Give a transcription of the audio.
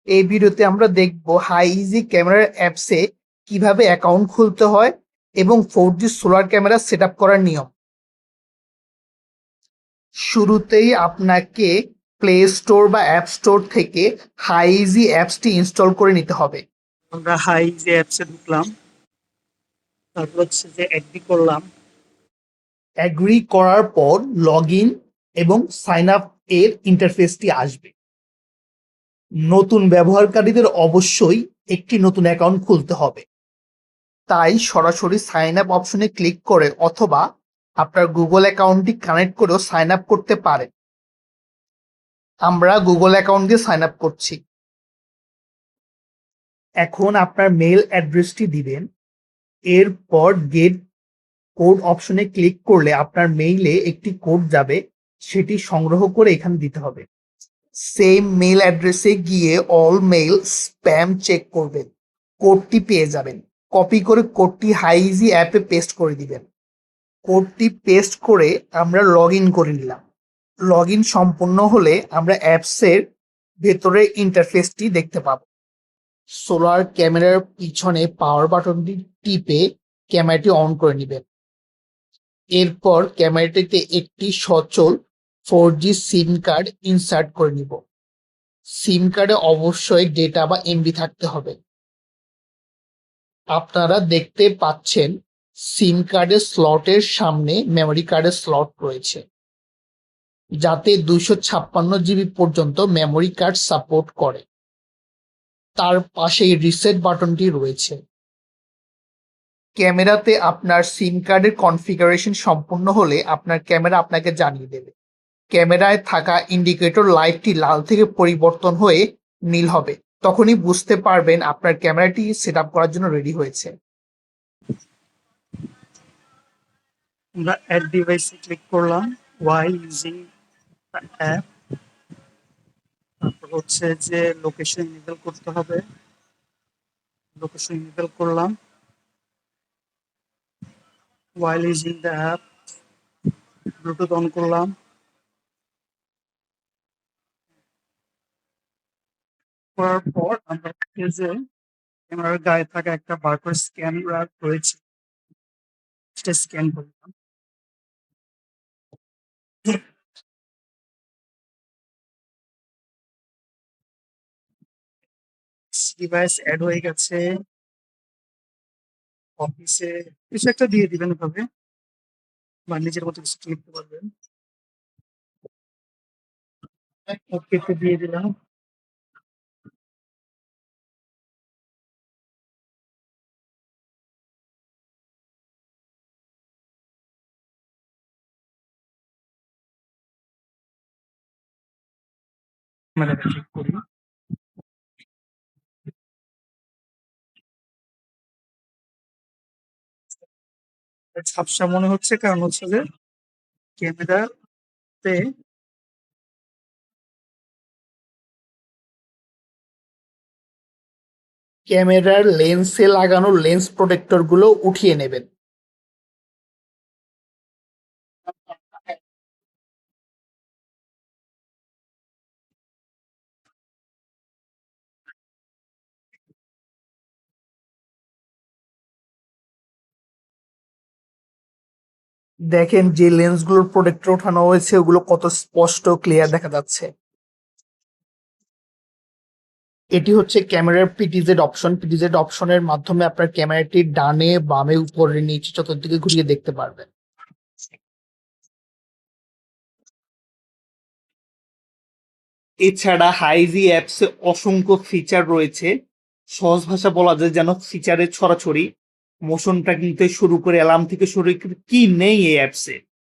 এই ভিডিওতে আমরা দেখব হাইজি ক্যামেরার অ্যাপসে কিভাবে অ্যাকাউন্ট খুলতে হয় এবং 4G solar camera set up করার নিয়ম। শুরুতেই আপনাকে প্লে স্টোর বা অ্যাপ স্টোর থেকে হাইজি অ্যাপসটি ইনস্টল করে নিতে হবে। আমরা হাই যে অ্যাপসে ঢুকলাম, তারপর হচ্ছে যে অ্যাগ্রি করলাম। অ্যাগ্রি করার পর লগ ইন এবং সাইন আপ এর ইন্টারফেসটি আসবে। নতুন ব্যবহারকারীদের অবশ্যই একটি নতুন অ্যাকাউন্ট খুলতে হবে, তাই সরাসরি সাইন আপ অপশনে ক্লিক করে অথবা আপনার গুগল অ্যাকাউন্টটি কানেক্ট করেও সাইন আপ করতে পারেন। আমরা গুগল অ্যাকাউন্ট দিয়ে সাইন আপ করছি। এখন আপনার মেইল অ্যাড্রেসটি দিবেন। এরপর গেট কোড অপশনে ক্লিক করলে আপনার মেইলে একটি কোড যাবে, সেটি সংগ্রহ করে এখানে দিতে হবে। সেম মেইল অ্যাড্রেসে গিয়ে অল মেইল স্প্যাম চেক করবেন, কোডটি পেয়ে যাবেন। কপি করে কোডটি হাইজি অ্যাপে পেস্ট করে দিবেন। কোডটি পেস্ট করে আমরা লগ ইন করে নিলাম। লগ ইন সম্পূর্ণ হলে আমরা অ্যাপসের ভেতরে ইন্টারফেসটি দেখতে পাব। সোলার ক্যামেরার পিছনে পাওয়ার বাটনটি টিপে ক্যামেরাটি অন করে নেবেন। এরপর ক্যামেরাটিতে একটি সচল 4G সিম কার্ড ইনসার্ট করে নিব। সিম কার্ডে অবশ্যই ডেটা বা এমবি থাকতে হবে। আপনারা দেখতে পাচ্ছেন সিম কার্ডের স্লটের সামনে মেমোরি কার্ডের স্লট রয়েছে, যাতে 256 GB পর্যন্ত মেমোরি কার্ড সাপোর্ট করে। তার পাশেই রিসেট বাটনটি রয়েছে। ক্যামেরাতে আপনার সিম কার্ডের কনফিগারেশন সম্পূর্ণ হলে আপনার ক্যামেরা আপনাকে জানিয়ে দেবে। ক্যামেরায় থাকা ইন্ডিকেটর লাইটটি লাল থেকে পরিবর্তন হয়ে নীল হবে, তখনই বুঝতে পারবেন আপনার ক্যামেরাটি সেট আপ করার জন্য রেডি হয়েছে। আমরা অ্যাড ডিভাইসে ক্লিক করলাম ওয়াইল ইউজিং দ্য অ্যাপ। তারপর হচ্ছে যে লোকেশন ইনেবল করতে হবে, লোকেশন ইনেবল করলাম। ওয়াইল using the app, Bluetooth on করলাম। করার পর আমরা যে ক্যামেরার গায়ে থাকা একটা বারকোড স্ক্যান রয়েছে, সেটা স্ক্যান করলাম। ডিভাইস অ্যাড হয়ে গেছে। অফিসে কিছু একটা দিয়ে দিবেন এভাবে, বা নিজের মতো কিছু লিখতে পারবেন। ওকেতে দিয়ে দিলাম। ক্যামেরাটা চেক করি। ঝাপসা মনে হচ্ছে, কারণ হচ্ছে যে ক্যামেরাতে ক্যামেরার লেন্সে লাগানো লেন্স প্রোটেক্টরগুলো উঠিয়ে নেবেন। দেখেন যে লেন্সগুলোর প্রোটেক্টর ওঠানো হয়েছে ওগুলো কত স্পষ্ট ক্লিয়ার দেখা যাচ্ছে। এটি হচ্ছে ক্যামেরার পিটিজেড অপশন। পিটিজেড অপশনের মাধ্যমে আপনার ক্যামেরাটি ডানে বামে উপরে নিচে চতুর্দিকে ঘুরিয়ে দেখতে পারবেন। এছাড়া হাইজি অ্যাপসে অসংখ্য ফিচার রয়েছে। সহজ ভাষা বলা যায় যেন ফিচারের ছড়াছড়ি। মোশন ট্র্যাকিং থেকে শুরু করে অ্যালার্ম থেকে শুরু করে কি নেই এই অ্যাপসে।